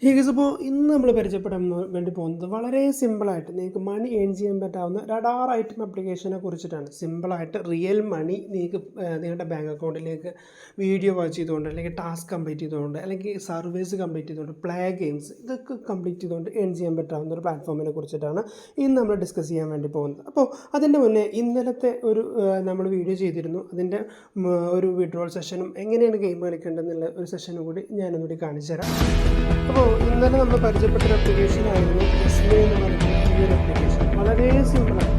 ഇപ്പോൾ ഇന്ന് നമ്മൾ പരിചയപ്പെടാൻ വേണ്ടി പോകുന്നത് വളരെ സിമ്പിളായിട്ട് നിങ്ങൾക്ക് മണി ഏൺ ചെയ്യാൻ പറ്റാവുന്ന റഡാർ ഐറ്റം ആപ്ലിക്കേഷനെ കുറിച്ചിട്ടാണ്. സിമ്പിളായിട്ട് റിയൽ മണി നിങ്ങൾക്ക് നിങ്ങളുടെ ബാങ്ക് അക്കൗണ്ടിലേക്ക് വീഡിയോ വാച്ച് ചെയ്തുകൊണ്ട്, അല്ലെങ്കിൽ ടാസ്ക് കംപ്ലീറ്റ് ചെയ്തുകൊണ്ട്, അല്ലെങ്കിൽ സർവീസ് കംപ്ലീറ്റ് ചെയ്തുകൊണ്ട്, പ്ലേ ഗെയിംസ് ഇതൊക്കെ കംപ്ലീറ്റ് ചെയ്തുകൊണ്ട് ഏൺ ചെയ്യാൻ പറ്റാവുന്ന ഒരു പ്ലാറ്റ്ഫോമിനെ കുറിച്ചിട്ടാണ് ഇന്ന് നമ്മൾ ഡിസ്കസ് ചെയ്യാൻ വേണ്ടി പോകുന്നത്. അപ്പോൾ അതിൻ്റെ മുന്നേ ഇന്നലത്തെ ഒരു നമ്മൾ വീഡിയോ ചെയ്തിരുന്നു. അതിൻ്റെ ഒരു വിഡ്രോൾ സെഷനും എങ്ങനെയാണ് ഗെയിം കളിക്കേണ്ടതെന്നുള്ള ഒരു സെഷനും കൂടി ഞാനൊന്നുകൂടി കാണിച്ചു തരാം. അപ്പോൾ ഇന്നലെ നമ്മൾ പരിചയപ്പെട്ടൊരു ആപ്ലിക്കേഷനായിരുന്നു എസ്മേ എന്ന് പറയുന്ന ഈ ഒരു ആപ്ലിക്കേഷൻ. വളരെ സിമ്പിളായിട്ട്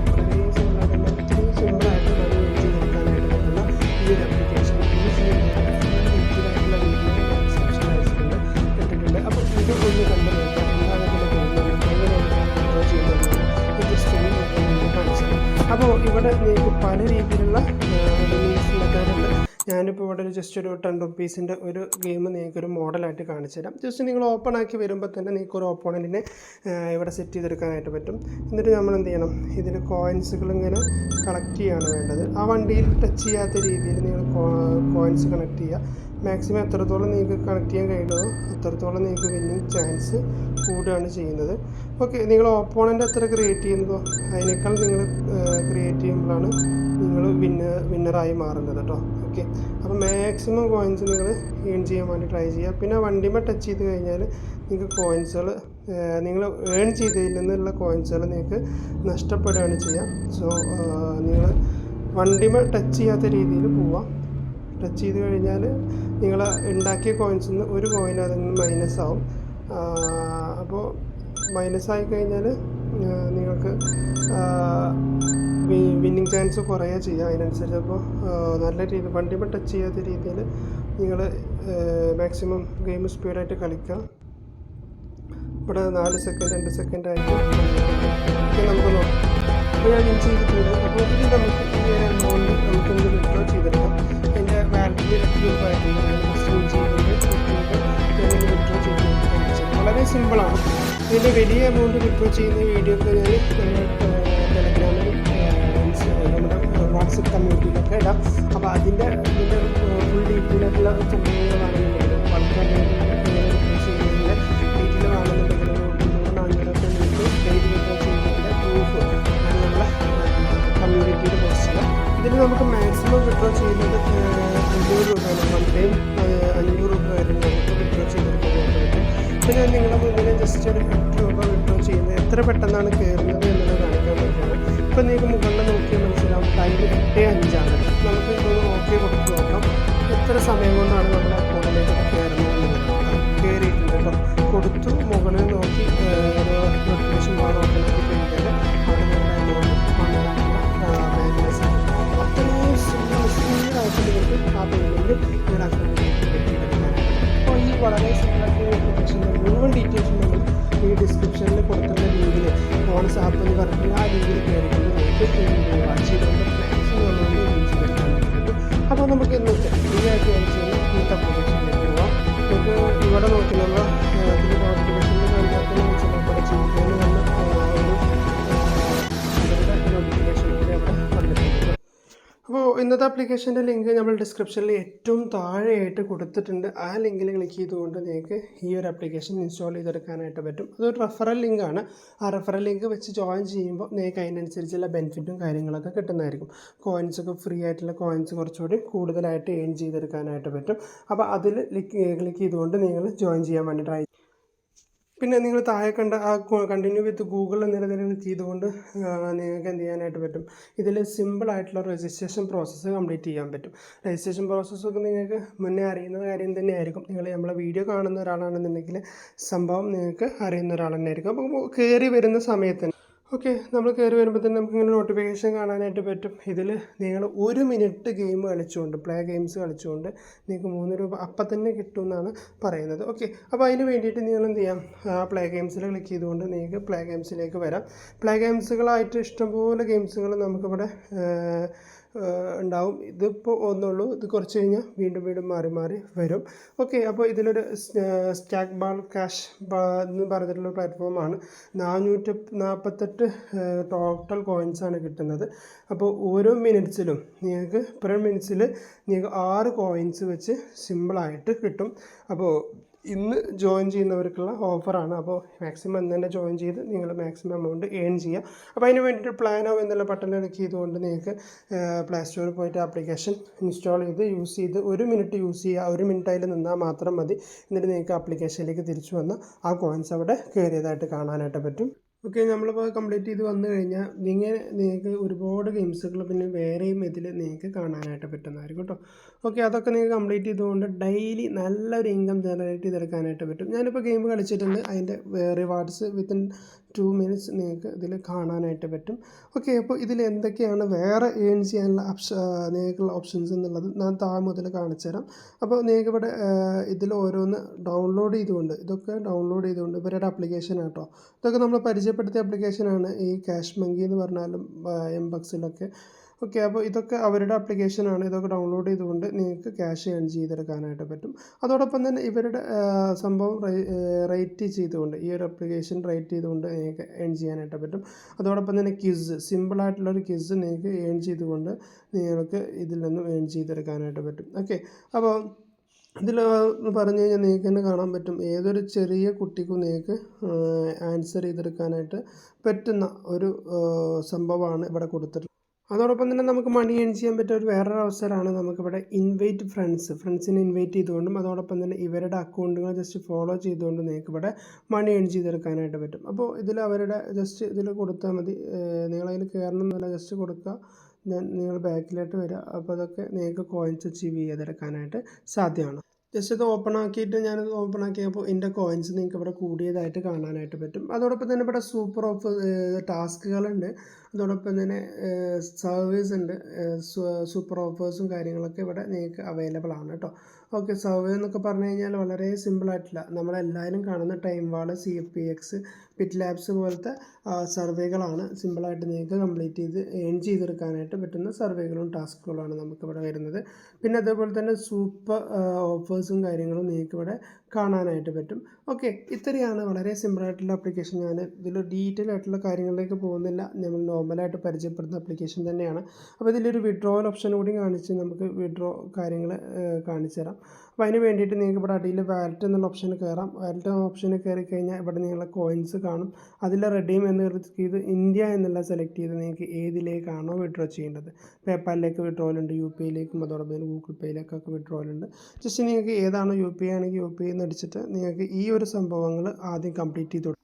ഒത്തിരി സിമ്പിളായിട്ട് മണി ഏൺ ചെയ്ത് കൊടുക്കാനായിട്ട് പറ്റുന്ന ഈ ഒരു ആപ്ലിക്കേഷൻ ഈസിയായിട്ടുള്ള വീഡിയോ ഡിസ്ക്രിപ്ഷൻ അയച്ചിട്ടുണ്ട് ഇട്ടിട്ടുണ്ട്. അപ്പോൾ ഇത് ഒന്ന് കണ്ടു നോക്കാം. എന്താണ് ഇതിൻ്റെ ചെയ്യുന്നത് കാണിച്ചത്. അപ്പോൾ ഇവിടെ നിങ്ങൾക്ക് പല രീതിയിലുള്ള റിലീസ് മെത്തേഡുണ്ട്. ഞാനിപ്പോൾ ഇവിടെ ജസ്റ്റ് ഒരു 10 റുപ്പീസിൻ്റെ ഒരു ഗെയിം നിങ്ങൾക്കൊരു മോഡലായിട്ട് കാണിച്ചു തരാം. ജസ്റ്റ് നിങ്ങൾ ഓപ്പൺ ആക്കി വരുമ്പോൾ തന്നെ നിങ്ങൾക്കൊരു ഓപ്പോണൻറ്റിനെ ഇവിടെ സെറ്റ് ചെയ്തെടുക്കാനായിട്ട് പറ്റും. എന്നിട്ട് നമ്മൾ എന്ത് ചെയ്യണം, ഇതിൽ കോയിൻസുകൾ ഇങ്ങനെ കളക്ട് ചെയ്യുകയാണ് വേണ്ടത്. ആ വണ്ടിയിൽ ടച്ച് ചെയ്യാത്ത രീതിയിൽ നിങ്ങൾ കോയിൻസ് കണക്ട് ചെയ്യുക. മാക്സിമം എത്രത്തോളം നിങ്ങൾക്ക് കണക്ട് ചെയ്യാൻ കഴിയുന്നതോ അത്രത്തോളം നിങ്ങൾക്ക് വിന്നിങ് ചാൻസ് കൂടുകയാണ് ചെയ്യുന്നത്. ഓക്കെ, നിങ്ങൾ ഓപ്പോണൻ്റ് എത്ര ക്രിയേറ്റ് ചെയ്യുന്നതോ അതിനേക്കാൾ നിങ്ങൾ ക്രിയേറ്റ് ചെയ്യുമ്പോഴാണ് നിങ്ങൾ വിന്നറായി മാറുന്നത് കേട്ടോ. ഓക്കെ, അപ്പോൾ മാക്സിമം കോയിൻസ് നിങ്ങൾ ഏൺ ചെയ്യാൻ വേണ്ടി ട്രൈ ചെയ്യുക. പിന്നെ വണ്ടിമേ ടച്ച് ചെയ്ത് കഴിഞ്ഞാൽ നിങ്ങൾക്ക് കോയിൻസുകൾ നിങ്ങൾ ഏൺ ചെയ്തതിൽ നിന്നുള്ള കോയിൻസുകൾ നിങ്ങൾക്ക് നഷ്ടപ്പെടുകയാണ് ചെയ്യുക. സോ നിങ്ങൾ വണ്ടിമേ ടച്ച് ചെയ്യാത്ത രീതിയിൽ പോവാം. ടച്ച് ചെയ്ത് കഴിഞ്ഞാൽ നിങ്ങൾ ഉണ്ടാക്കിയ കോയിൻസിൽ നിന്ന് ഒരു കോയിൻ അതിൽ നിന്ന് മൈനസ് ആവും. അപ്പോൾ മൈനസ് കഴിഞ്ഞാൽ നിങ്ങൾക്ക് വിന്നിങ് ചാൻസ് കുറയുക ചെയ്യുക. അതിനനുസരിച്ച് അപ്പോൾ നല്ല രീതിയിൽ വണ്ടിമേ ടച്ച് ചെയ്യാത്ത രീതിയിൽ നിങ്ങൾ മാക്സിമം ഗെയിം സ്പീഡായിട്ട് കളിക്കുക. ഇവിടെ 4 സെക്കൻഡ് 2 സെക്കൻഡ് ആയിട്ട് നമുക്ക് നോക്കാം. അപ്പോൾ ഞാൻ വിൻ ചെയ്തിട്ടുണ്ട്. അപ്പോൾ ഇത് നമുക്ക് ഈ എമൗണ്ട് നമുക്കൊന്ന് വിഡ്രോ ചെയ്തെടുക്കാം. എൻ്റെ വാലറ്റിൽ 8 രൂപ ആയിട്ടുണ്ട്. ഞാൻ ഫസ്റ്റ് വിൻ ചെയ്തിട്ടുണ്ട്. വിഡ്രോ ചെയ്ത് വളരെ സിമ്പിളാണ്. ഇതിൻ്റെ വലിയ എമൗണ്ട് വിഡ്രോ ചെയ്യുന്ന വീഡിയോ ഒക്കെ ഞാൻ ടെലഗ്രാമിൽ നമ്മുടെ വാട്സപ്പ് കമ്മ്യൂണിറ്റിയിലൊക്കെ ഇടാം. അപ്പോൾ ഇതിൻ്റെ ഫുൾ ഡീറ്റെയിൽ ആയിട്ടുള്ള സംഭവങ്ങളാണെന്നുണ്ടെങ്കിൽ വളരെ വിഡ്രോ ചെയ്യുന്നതിൻ്റെ ഡീറ്റെയിൽ ആണെന്നുണ്ടെങ്കിൽ 300-400 നിങ്ങൾക്ക് ഡെയിലി വിഡ്രോ ചെയ്യുന്നതിൻ്റെ പ്രൂഫ് ആണ് നമ്മളെ കമ്മ്യൂണിറ്റിയിൽ പോസ്റ്റ് ചെയ്യാം. ഇതിൽ നമുക്ക് മാക്സിമം വിഡ്രോ ചെയ്യുന്നത് 500 രൂപയാണ്. വൺ ടൈം 500 രൂപ വരെ നമുക്ക് വിഡ്രോ ചെയ്തെടുക്കാനായിട്ട് പറ്റും. പിന്നെ നിങ്ങളുടെ മുന്നിൽ ജസ്റ്റ് ഒരു 8 രൂപ വിഡ്രോ ചെയ്യുന്നത് എത്ര പെട്ടെന്നാണ് കയറുന്നത് എന്നത് കാണിക്കാൻ വേണ്ടിയാണ്. ഇപ്പം നിങ്ങൾക്ക് മുകളിൽ നോക്കിയാൽ മനസ്സിലാവും ടൈം 8:05 നമുക്ക് ഇതൊന്ന് നോക്കി കൊടുത്ത് നോക്കാം എത്ര സമയം കൊണ്ടാണ് നമ്മുടെ അക്കൗണ്ടിലേക്ക് കയറുന്നത്. കയറിയിട്ടുണ്ട് കേട്ടോ. കൊടുത്തു മുകളിൽ നോക്കി ഒരു നോട്ടിഫിക്കേഷൻ ബാർ ഓപ്പൺ ആക്കി കഴിഞ്ഞാൽ അവിടെ നിങ്ങളുടെ എമൗണ്ട് ബാലൻസ് അത്രയും സ്പീഡായിട്ട് നിങ്ങൾക്ക് ആ പേയ്മെൻറ്റ് നിങ്ങളുടെ അക്കൗണ്ടിലേക്ക് എത്തിയെടുക്കാനായിട്ട്. അപ്പോൾ ഈ വളരെ സിമ്പിളായിട്ടുള്ള നോട്ടിഫിക്കേഷൻ്റെ മുഴുവൻ ഡീറ്റെയിൽസും നമ്മൾ ഈ ഡിസ്ക്രിപ്ഷനിൽ കൊടുക്കുന്ന രീതിയിൽ ഫോൺസ് ആപ്പ് എന്ന് പറഞ്ഞിട്ടുള്ള ആ രീതിയിൽ കയറിക്കൊണ്ട് നമുക്ക് വാച്ച് ചെയ്തുകൊണ്ട് മാക്സിമം നമ്മൾ യൂസ് ചെയ്തെടുക്കാനായിട്ട് പറ്റും. അപ്പോൾ നമുക്ക് ഇന്നത്തെ ഫ്രീ ആയിട്ട് യൂസ് ചെയ്യുന്ന ഇന്നത്തെ അപ്ലിക്കേഷനിലേക്ക് പോകാം. നമുക്ക് ഇവിടെ നോക്കി നമ്മൾ ഇതിൽ നോട്ടിഫിക്കേഷനിൽ ഇവിടെ ചെയ്യുന്നതിന് വന്ന ഒരു നോട്ടിഫിക്കേഷൻ കൂടി അവിടെ വന്നിട്ടുണ്ട്. അപ്പോൾ ഇന്നത്തെ ആപ്ലിക്കേഷൻ്റെ ലിങ്ക് നമ്മൾ ഡിസ്ക്രിപ്ഷനിൽ ഏറ്റവും താഴെയായിട്ട് കൊടുത്തിട്ടുണ്ട്. ആ ലിങ്കിൽ ക്ലിക്ക് ചെയ്തുകൊണ്ട് നിങ്ങൾക്ക് ഈ ഒരു ആപ്ലിക്കേഷൻ ഇൻസ്റ്റാൾ ചെയ്തെടുക്കാനായിട്ട് പറ്റും. അതൊരു റെഫറൽ ലിങ്കാണ്. ആ റെഫറൽ ലിങ്ക് വെച്ച് ജോയിൻ ചെയ്യുമ്പോൾ നിങ്ങൾക്ക് അതിനനുസരിച്ചുള്ള ബെനിഫിറ്റും കാര്യങ്ങളൊക്കെ കിട്ടുന്നതായിരിക്കും. കോയിൻസൊക്കെ ഫ്രീ ആയിട്ടുള്ള കോയിൻസ് കുറച്ചുകൂടി കൂടുതലായിട്ട് ഏൺ ചെയ്തെടുക്കാനായിട്ട് പറ്റും. അപ്പോൾ അതിൽ ക്ലിക്ക് ചെയ്തുകൊണ്ട് നിങ്ങൾ ജോയിൻ ചെയ്യാൻ വേണ്ടി ട്രൈ. പിന്നെ നിങ്ങൾ താഴെ കണ്ട ആ കണ്ടിന്യൂ വിത്ത് ഗൂഗിൾ എന്നതിൽ ക്ലിക്ക് ചെയ്തുകൊണ്ട് നിങ്ങൾക്ക് എന്ത് ചെയ്യാനായിട്ട് പറ്റും, ഇതിൽ സിമ്പിളായിട്ടുള്ള രജിസ്ട്രേഷൻ പ്രോസസ്സ് കംപ്ലീറ്റ് ചെയ്യാൻ പറ്റും. രജിസ്ട്രേഷൻ പ്രോസസ്സൊക്കെ നിങ്ങൾക്ക് മുന്നേ അറിയുന്ന കാര്യം തന്നെയായിരിക്കും. നിങ്ങൾ നമ്മളെ വീഡിയോ കാണുന്ന ഒരാളാണെന്നുണ്ടെങ്കിൽ സംഭവം നിങ്ങൾക്ക് അറിയുന്ന ഒരാൾ തന്നെയായിരിക്കും. അപ്പോൾ കയറി വരുന്ന സമയത്ത് ഓക്കെ, നമ്മൾ കയറി വരുമ്പോൾ തന്നെ നമുക്കിങ്ങനെ നോട്ടിഫിക്കേഷൻ കാണാനായിട്ട് പറ്റും. ഇതിൽ നിങ്ങൾ 1 മിനിറ്റ് ഗെയിം കളിച്ചുകൊണ്ട് പ്ലേ ഗെയിംസ് കളിച്ചുകൊണ്ട് നിങ്ങൾക്ക് 3 രൂപ അപ്പം തന്നെ കിട്ടുമെന്നാണ് പറയുന്നത്. ഓക്കെ, അപ്പോൾ അതിന് വേണ്ടിയിട്ട് നിങ്ങൾ എന്ത് ചെയ്യാം, പ്ലേ ഗെയിംസിൽ ക്ലിക്ക് ചെയ്തുകൊണ്ട് നിങ്ങൾക്ക് പ്ലേ ഗെയിംസിലേക്ക് വരാം. പ്ലേ ഗെയിംസുകളായിട്ട് ഇഷ്ടംപോലെ ഗെയിംസുകൾ നമുക്കിവിടെ ഉണ്ടാവും. ഇതിപ്പോൾ ഒന്നുള്ളൂ, ഇത് കുറച്ച് കഴിഞ്ഞാൽ വീണ്ടും മാറി വരും. ഓക്കെ, അപ്പോൾ ഇതിലൊരു സ്റ്റാക്ക് ബാൾ ക്യാഷ് എന്ന് പറഞ്ഞിട്ടുള്ള പ്ലാറ്റ്ഫോമാണ്. 448 ടോട്ടൽ കോയിൻസാണ് കിട്ടുന്നത്. അപ്പോൾ ഓരോ മിനിറ്റ്സിലും പെർ മിനിറ്റ്സിൽ നിങ്ങൾക്ക് 6 കോയിൻസ് വെച്ച് സിമ്പിളായിട്ട് കിട്ടും. അപ്പോൾ ഇന്ന് ജോയിൻ ചെയ്യുന്നവർക്കുള്ള ഓഫറാണ്. അപ്പോൾ മാക്സിമം ഇന്ന് തന്നെ ജോയിൻ ചെയ്ത് നിങ്ങൾ മാക്സിമം എമൗണ്ട് ഏൺ ചെയ്യുക. അപ്പോൾ അതിന് വേണ്ടിയിട്ട് പ്ലാൻ നൗ എന്നുള്ള ബട്ടൺ ക്ലിക്ക് ചെയ്തുകൊണ്ട് നിങ്ങൾക്ക് പ്ലേ സ്റ്റോറിൽ പോയിട്ട് ആപ്ലിക്കേഷൻ ഇൻസ്റ്റാൾ ചെയ്ത് യൂസ് ചെയ്ത് 1 മിനിറ്റ് യൂസ് ചെയ്യുക. 1 മിനിറ്റ് അതിൽ നിന്നാൽ മാത്രം മതി. എന്നിട്ട് നിങ്ങൾക്ക് ആപ്ലിക്കേഷനിലേക്ക് തിരിച്ചു വന്ന് ആ കോയിൻസ് അവിടെ കയറിയതായിട്ട് കാണാനായിട്ട് പറ്റും. ഓക്കെ, നമ്മളിപ്പോൾ കംപ്ലീറ്റ് ചെയ്ത് വന്നു കഴിഞ്ഞാൽ നിങ്ങൾക്ക് ഒരുപാട് ഗെയിംസുകൾ പിന്നെ വേറെയും ഇതിൽ നിങ്ങൾക്ക് കാണാനായിട്ട് പറ്റുന്നതായിരിക്കും കേട്ടോ. ഓക്കെ, അതൊക്കെ നിങ്ങൾക്ക് കംപ്ലീറ്റ് ചെയ്തുകൊണ്ട് ഡെയിലി നല്ലൊരു ഇൻകം ജനറേറ്റ് ചെയ്തെടുക്കാനായിട്ട് പറ്റും. ഞാനിപ്പോൾ ഗെയിം കളിച്ചിട്ടുണ്ട്, അതിൻ്റെ റിവാർഡ്സ് വിത്തിൻ 2 മിനിറ്റ്സ് നിങ്ങൾക്ക് ഇതിൽ കാണാനായിട്ട് പറ്റും. ഓക്കെ, അപ്പോൾ ഇതിൽ എന്തൊക്കെയാണ് വേറെ ഏൺ ചെയ്യാനുള്ള നിങ്ങൾക്കുള്ള ഓപ്ഷൻസ് എന്നുള്ളത് ഞാൻ താഴെ മുതൽ കാണിച്ചു തരാം. അപ്പോൾ നിങ്ങൾക്ക് ഇവിടെ ഇതിൽ ഓരോന്ന് ഡൗൺലോഡ് ചെയ്തുകൊണ്ട് ഇവരുടെ ആപ്ലിക്കേഷൻ കേട്ടോ. ഇതൊക്കെ നമ്മൾ പരിചയപ്പെടുത്തിയ ആപ്ലിക്കേഷനാണ് ഈ ക്യാഷ് മങ്കി എന്ന് പറഞ്ഞാലും എംബക്സിലൊക്കെ. ഓക്കെ, അപ്പോൾ ഇതൊക്കെ അവരുടെ ആപ്ലിക്കേഷനാണ്. ഇതൊക്കെ ഡൗൺലോഡ് ചെയ്തുകൊണ്ട് നിങ്ങൾക്ക് ക്യാഷ് ഏൺ ചെയ്തെടുക്കാനായിട്ട് പറ്റും. അതോടൊപ്പം തന്നെ ഇവരുടെ സംഭവം റേറ്റ് ചെയ്തുകൊണ്ട് ഈ ഒരു ആപ്ലിക്കേഷൻ റേറ്റ് ചെയ്തുകൊണ്ട് നിങ്ങൾക്ക് ഏൺ ചെയ്യാനായിട്ട് പറ്റും. അതോടൊപ്പം തന്നെ ക്വിസ്, സിമ്പിളായിട്ടുള്ളൊരു ക്വിസ് നിങ്ങൾക്ക് ഏൺ ചെയ്തുകൊണ്ട് നിങ്ങൾക്ക് ഇതിൽ നിന്നും ഏൺ ചെയ്തെടുക്കാനായിട്ട് പറ്റും. ഓക്കെ, അപ്പോൾ ഇതിൽ പറഞ്ഞു കഴിഞ്ഞാൽ നിങ്ങൾക്ക് തന്നെ കാണാൻ പറ്റും ഏതൊരു ചെറിയ കുട്ടിക്കും നിങ്ങൾക്ക് ആൻസർ ചെയ്തെടുക്കാനായിട്ട് പറ്റുന്ന ഒരു സംഭവമാണ് ഇവിടെ കൊടുത്തിട്ടുള്ളത്. അതോടൊപ്പം തന്നെ നമുക്ക് മണി ഏൺ ചെയ്യാൻ പറ്റിയ വേറൊരു അവസരമാണ് നമുക്കിവിടെ ഇൻവൈറ്റ് ഫ്രണ്ട്സിനെ ഇൻവൈറ്റ് ചെയ്തുകൊണ്ടും അതോടൊപ്പം തന്നെ ഇവരുടെ അക്കൗണ്ടുകൾ ജസ്റ്റ് ഫോളോ ചെയ്തുകൊണ്ട് നിങ്ങൾക്ക് ഇവിടെ മണി ഏൺ ചെയ്തെടുക്കാനായിട്ട് പറ്റും. അപ്പോൾ ഇതിൽ അവരുടെ ജസ്റ്റ് ഇതിൽ കൊടുത്താൽ മതി. നിങ്ങളതിൽ കയറണം എന്നല്ല, ജസ്റ്റ് കൊടുക്കുക, നിങ്ങൾ ബാക്കിലോട്ട് വരിക. അപ്പോൾ അതൊക്കെ നിങ്ങൾക്ക് കോയിൻസ് അച്ചീവ് ചെയ്തെടുക്കാനായിട്ട് സാധ്യമാണ്. ജസ്റ്റ് ഇത് ഓപ്പൺ ആക്കിയിട്ട് ഞാനത് ഓപ്പൺ ആക്കിയപ്പോൾ എൻ്റെ കോയിൻസ് നിങ്ങൾക്ക് ഇവിടെ കൂടിയതായിട്ട് കാണാനായിട്ട് പറ്റും. അതോടൊപ്പം തന്നെ ഇവിടെ സൂപ്പർ ഓഫ് ടാസ്കുകളുണ്ട്. അതോടൊപ്പം തന്നെ സർവീസ് ഉണ്ട്. സൂപ്പർ ഓഫേഴ്സും കാര്യങ്ങളൊക്കെ ഇവിടെ നിങ്ങൾക്ക് അവൈലബിൾ ആണ് കേട്ടോ. ഓക്കെ, സർവേ എന്നൊക്കെ പറഞ്ഞു കഴിഞ്ഞാൽ വളരെ സിമ്പിളായിട്ടില്ല, നമ്മളെല്ലാവരും കാണുന്ന ടൈം വാൾ, CFPX, പിറ്റ് ലാബ്സ് പോലത്തെ സർവേകളാണ്. സിമ്പിളായിട്ട് നിങ്ങൾക്ക് കംപ്ലീറ്റ് ചെയ്ത് ഏൺ ചെയ്തെടുക്കാനായിട്ട് പറ്റുന്ന സർവേകളും ടാസ്കുകളാണ് നമുക്കിവിടെ വരുന്നത്. പിന്നെ അതേപോലെ തന്നെ സൂപ്പർ ഓഫേഴ്സും കാര്യങ്ങളും നിങ്ങൾക്കിവിടെ കാണാനായിട്ട് പറ്റും. ഓക്കെ, ഇത്രയാണ് വളരെ സിമ്പിളായിട്ടുള്ള ആപ്ലിക്കേഷൻ. ഞാൻ ഇതിൽ ഡീറ്റെയിൽ ആയിട്ടുള്ള കാര്യങ്ങളിലേക്ക് പോകുന്നില്ല, നമ്മൾ നോർമലായിട്ട് പരിചയപ്പെടുന്ന ആപ്ലിക്കേഷൻ തന്നെയാണ്. അപ്പോൾ ഇതിലൊരു വിഡ്രോവൽ ഓപ്ഷൻ കൂടി കാണിച്ച് നമുക്ക് വിഡ്രോ കാര്യങ്ങൾ കാണിച്ചു തരാം. അപ്പോൾ അതിന് വേണ്ടിയിട്ട് നിങ്ങൾക്ക് ഇവിടെ അടിയിൽ വാലറ്റ് എന്നുള്ള ഓപ്ഷന് കയറാം. വാലറ്റ് ഓപ്ഷന് കയറി കഴിഞ്ഞാൽ ഇവിടെ നിങ്ങളെ കോയിൻസ് കാണും. അതിൽ റെഡീം എന്ന് ക്ലിക്ക് ചെയ്ത് ഇന്ത്യ എന്നുള്ള സെലക്ട് ചെയ്ത് നിങ്ങൾക്ക് ഏതിലേക്കാണോ വിഡ്രോ ചെയ്യേണ്ടത്, പേപ്പാലിലേക്ക് വിഡ്രോലുണ്ട്, UPIയിലേക്കും അതോടൊപ്പം തന്നെ ഗൂഗിൾ പേയിലേക്കൊക്കെ വിഡ്രോലുണ്ട്. ജസ്റ്റ് നിങ്ങൾക്ക് ഏതാണോ UPI ആണെങ്കിൽ UPI എന്ന് അടിച്ചിട്ട് നിങ്ങൾക്ക് ഈ ഒരു സംഭവങ്ങൾ ആദ്യം കംപ്ലീറ്റ് ചെയ്ത്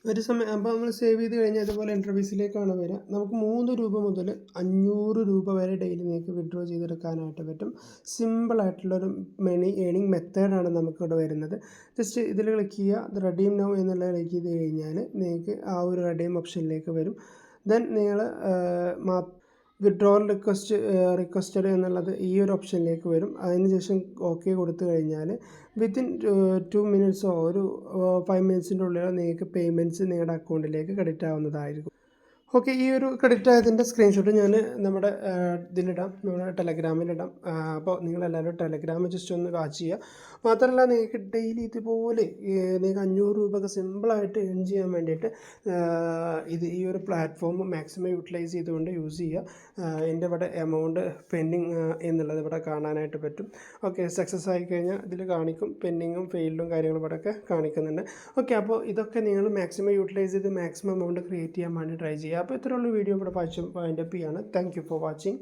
ഒരു സമയം. അപ്പോൾ നമ്മൾ സേവ് ചെയ്ത് കഴിഞ്ഞാൽ ഇതുപോലെ ഇൻ്റർവ്യൂസിലേക്കാണ് വരിക. നമുക്ക് 3 രൂപ മുതൽ 500 രൂപ വരെ ഡെയിലി നിങ്ങൾക്ക് വിഡ്രോ ചെയ്തെടുക്കാനായിട്ട് പറ്റും. സിമ്പിളായിട്ടുള്ളൊരു മണി ഏണിംഗ് മെത്തേഡാണ് നമുക്കിവിടെ വരുന്നത്. ജസ്റ്റ് ഇതിൽ ക്ലിക്ക് ചെയ്യുക, റെഡീം നൗ എന്നുള്ള ക്ലിക്ക് ചെയ്ത് കഴിഞ്ഞാൽ നിങ്ങൾക്ക് ആ ഒരു റെഡീം ഓപ്ഷനിലേക്ക് വരും. ദെൻ നിങ്ങൾ വിഡ്രോവൽ റിക്വസ്റ്റഡ് എന്നുള്ളത് ഈ ഒരു ഓപ്ഷനിലേക്ക് വരും. അതിനുശേഷം ഓക്കെ കൊടുത്തു കഴിഞ്ഞാൽ വിത്തിൻ 2 മിനിറ്റ്സോ ഒരു 5 മിനിറ്റ്സിൻ്റെ ഉള്ളിൽ നിങ്ങൾക്ക് പേയ്മെൻറ്റ്സ് നിങ്ങളുടെ അക്കൗണ്ടിലേക്ക് ക്രെഡിറ്റ് ആവുന്നതായിരിക്കും. ഓക്കെ, ഈ ഒരു ക്രെഡിറ്റ് ആയതിൻ്റെ സ്ക്രീൻഷോട്ട് ഞാൻ നമ്മുടെ ഇതിലിടാം, നമ്മുടെ ടെലഗ്രാമിലിടാം. അപ്പോൾ നിങ്ങളെല്ലാവരും ടെലഗ്രാം ജസ്റ്റ് ഒന്ന് വാച്ച് ചെയ്യുക. മാത്രമല്ല നിങ്ങൾക്ക് ഡെയിലി ഇതുപോലെ നിങ്ങൾക്ക് 500 രൂപ സിമ്പിളായിട്ട് ഏൺ ചെയ്യാൻ വേണ്ടിയിട്ട് ഈ ഒരു പ്ലാറ്റ്ഫോം മാക്സിമം യൂട്ടിലൈസ് ചെയ്തുകൊണ്ട് യൂസ് ചെയ്യുക. എൻ്റെ ഇവിടെ എമൗണ്ട് പെൻഡിങ് എന്നുള്ളത് ഇവിടെ കാണാനായിട്ട് പറ്റും. ഓക്കെ, സക്സസ് ആയി കഴിഞ്ഞാൽ ഇതിൽ കാണിക്കും, പെൻഡിങ്ങും ഫെയിലും കാര്യങ്ങളും ഇവിടെയൊക്കെ കാണിക്കുന്നുണ്ട്. ഓക്കെ, അപ്പോൾ ഇതൊക്കെ നിങ്ങൾ മാക്സിമം യൂട്ടിലൈസ് ചെയ്ത് മാക്സിമം എമൗണ്ട് ക്രിയേറ്റ് ചെയ്യാൻ വേണ്ടി ട്രൈ ചെയ്യുക. അപ്പോൾ ഇത്രയുള്ള വീഡിയോ ഇവിടെ വൈൻഡപ്പ് ചെയ്യാണ്. Thank you for watching.